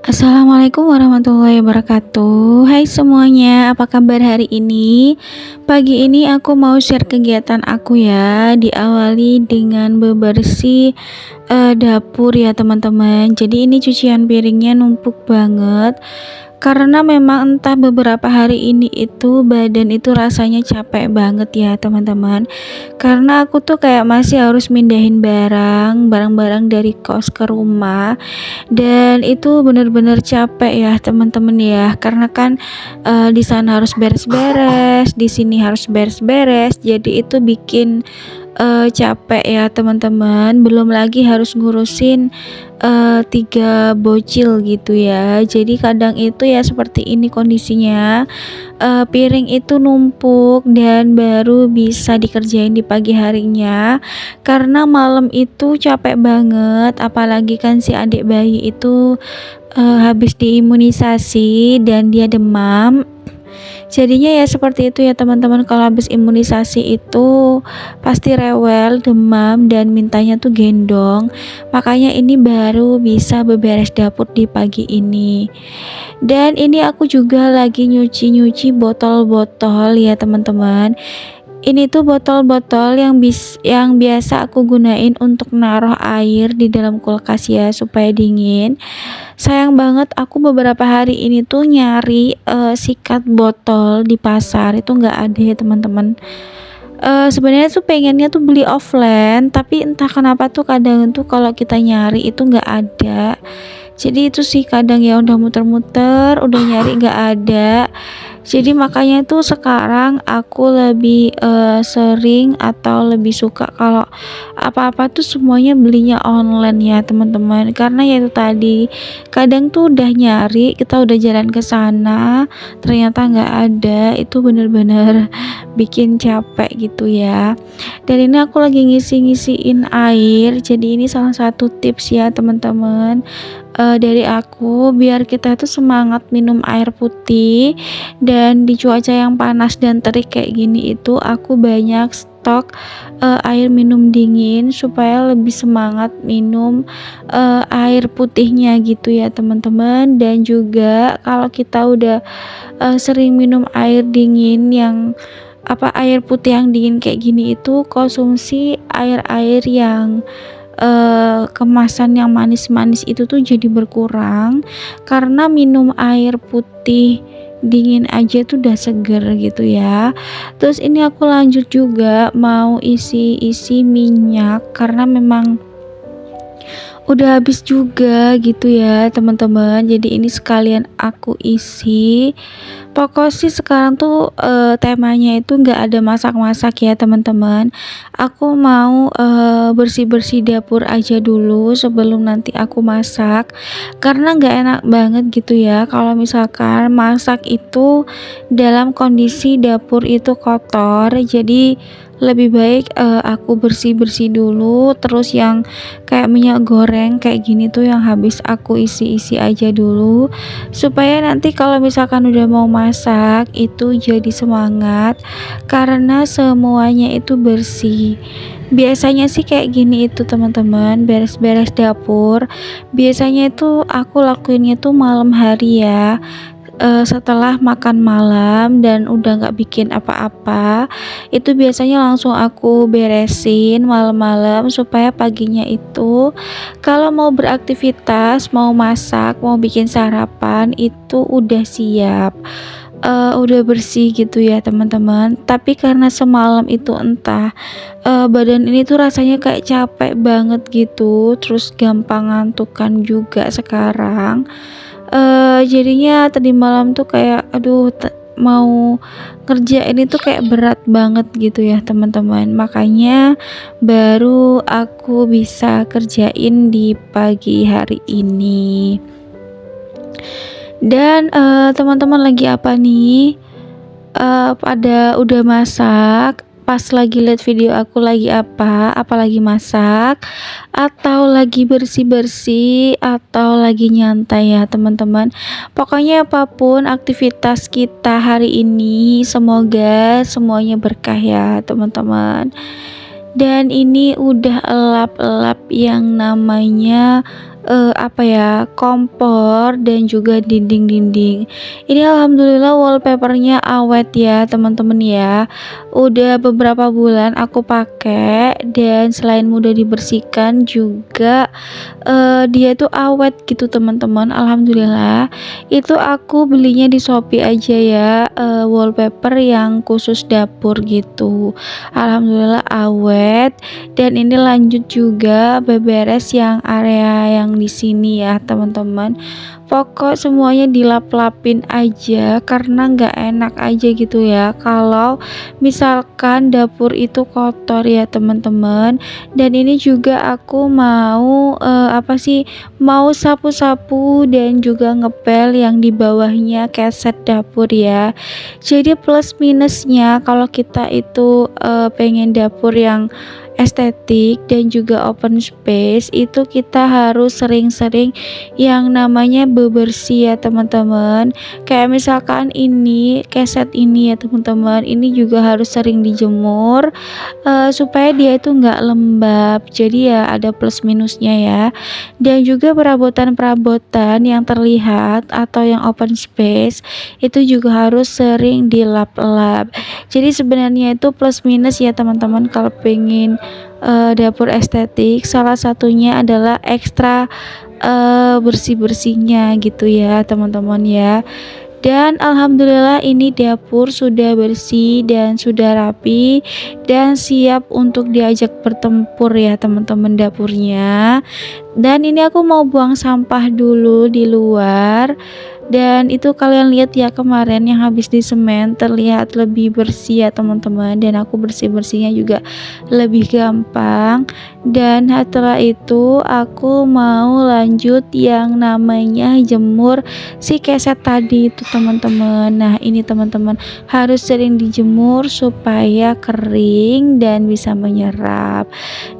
Assalamualaikum warahmatullahi wabarakatuh. Hai semuanya, apa kabar hari ini? Pagi ini aku mau share kegiatan aku ya. Diawali dengan bebersih dapur ya teman-teman. Jadi ini cucian piringnya numpuk banget. Karena memang entah beberapa hari ini itu badan itu rasanya capek banget ya teman-teman. Karena aku tuh kayak masih harus mindahin barang-barang dari kos ke rumah, dan itu bener-bener capek ya teman-teman ya, karena kan di sana harus beres-beres, di sini harus beres-beres, jadi itu bikin capek ya teman-teman. Belum lagi harus ngurusin 3 bocil gitu ya, jadi kadang itu ya seperti ini kondisinya. Piring itu numpuk dan baru bisa dikerjain di pagi harinya karena malam itu capek banget, apalagi kan si adik bayi itu habis diimunisasi dan dia demam. Jadinya ya seperti itu ya teman-teman, kalau habis imunisasi itu pasti rewel, demam, dan mintanya tuh gendong. Makanya ini baru bisa beberes dapur di pagi ini. Dan ini aku juga lagi nyuci-nyuci botol-botol ya teman-teman. Ini tuh botol-botol yang biasa aku gunain untuk naruh air di dalam kulkas ya supaya dingin. Sayang banget aku beberapa hari ini tuh nyari sikat botol di pasar itu nggak ada ya teman-teman. Sebenarnya tuh pengennya tuh beli offline, tapi entah kenapa tuh kadang tuh kalau kita nyari itu nggak ada. Jadi itu sih kadang ya udah muter-muter, udah nyari nggak ada. Jadi makanya tuh sekarang aku lebih sering atau lebih suka kalau apa-apa tuh semuanya belinya online ya teman-teman. Karena ya itu tadi, kadang tuh udah nyari, kita udah jalan ke sana, ternyata nggak ada, itu bener-bener bikin capek gitu ya. Dan ini aku lagi ngisi-ngisiin air, jadi ini salah satu tips ya teman-teman dari aku biar kita tuh semangat minum air putih. Dan di cuaca yang panas dan terik kayak gini itu aku banyak stok air minum dingin supaya lebih semangat minum air putihnya gitu ya teman-teman. Dan juga kalau kita udah sering minum air dingin yang air putih yang dingin kayak gini, itu konsumsi air-air yang kemasan yang manis-manis itu tuh jadi berkurang, karena minum air putih dingin aja tuh udah seger gitu ya. Terus ini aku lanjut juga mau isi minyak karena memang udah habis juga gitu ya teman-teman, jadi ini sekalian aku isi. Pokok sih sekarang tuh temanya itu nggak ada masak-masak ya teman-teman. Aku mau bersih-bersih dapur aja dulu sebelum nanti aku masak, karena nggak enak banget gitu ya kalau misalkan masak itu dalam kondisi dapur itu kotor. Jadi lebih baik aku bersih-bersih dulu, terus yang kayak minyak goreng kayak gini tuh yang habis aku isi-isi aja dulu, supaya nanti kalau misalkan udah mau masak itu jadi semangat karena semuanya itu bersih. Biasanya sih kayak gini itu teman-teman, beres-beres dapur biasanya itu aku lakuinnya tuh malam hari ya. Setelah makan malam dan udah nggak bikin apa-apa, itu biasanya langsung aku beresin malam-malam supaya paginya itu kalau mau beraktivitas, mau masak, mau bikin sarapan itu udah siap, udah bersih gitu ya teman-teman. Tapi karena semalam itu entah badan ini tuh rasanya kayak capek banget gitu, terus gampang ngantukan juga sekarang. Jadinya tadi malam tuh kayak aduh mau kerja ini tuh kayak berat banget gitu ya teman-teman. Makanya baru aku bisa kerjain di pagi hari ini. Dan teman-teman lagi apa nih? Pada udah masak? Pas lagi lihat video aku lagi apa? Lagi masak atau lagi bersih-bersih atau lagi nyantai ya teman-teman. Pokoknya apapun aktivitas kita hari ini, semoga semuanya berkah ya teman-teman. dan ini udah elap-elap yang namanya apa ya, kompor dan juga dinding-dinding. Ini alhamdulillah wallpapernya awet ya teman-teman ya. Udah beberapa bulan aku pakai dan selain mudah dibersihkan juga dia tuh awet gitu teman-teman. Alhamdulillah. Itu aku belinya di Shopee aja ya, wallpaper yang khusus dapur gitu. Alhamdulillah awet, dan ini lanjut juga beberes yang area yang di sini ya teman-teman. Pokok semuanya dilap-lapin aja karena nggak enak aja gitu ya kalau misalkan dapur itu kotor ya teman-teman. Dan ini juga aku mau apa sih, mau sapu-sapu dan juga ngepel yang di bawahnya keset dapur ya. Jadi plus minusnya kalau kita itu pengen dapur yang estetik dan juga open space, itu kita harus sering-sering yang namanya bebersih ya teman-teman. Kayak misalkan ini keset ini ya teman-teman, ini juga harus sering dijemur supaya dia itu nggak lembab. Jadi ya ada plus minusnya ya. Dan juga perabotan-perabotan yang terlihat atau yang open space itu juga harus sering dilap-lap. Jadi sebenarnya itu plus minus ya teman-teman kalau pengen dapur estetik. Salah satunya adalah ekstra bersih-bersihnya gitu ya teman-teman ya. Dan alhamdulillah ini dapur sudah bersih dan sudah rapi dan siap untuk diajak bertempur ya teman-teman dapurnya. Dan ini aku mau buang sampah dulu di luar. Dan itu kalian lihat ya, kemarin yang habis di semen terlihat lebih bersih ya teman-teman, dan aku bersih-bersihnya juga lebih gampang. Dan setelah itu aku mau lanjut yang namanya jemur si keset tadi itu teman-teman. Nah ini teman-teman harus sering dijemur supaya kering dan bisa menyerap.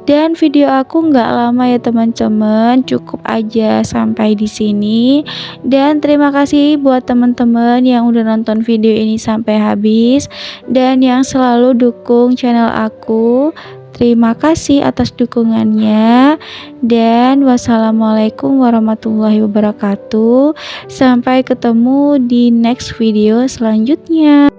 Dan video aku nggak lama ya teman-teman, cukup aja sampai di sini. Dan terima kasih buat teman-teman yang udah nonton video ini sampai habis dan yang selalu dukung channel aku. Terima kasih atas dukungannya, dan wassalamualaikum warahmatullahi wabarakatuh. Sampai ketemu di next video selanjutnya.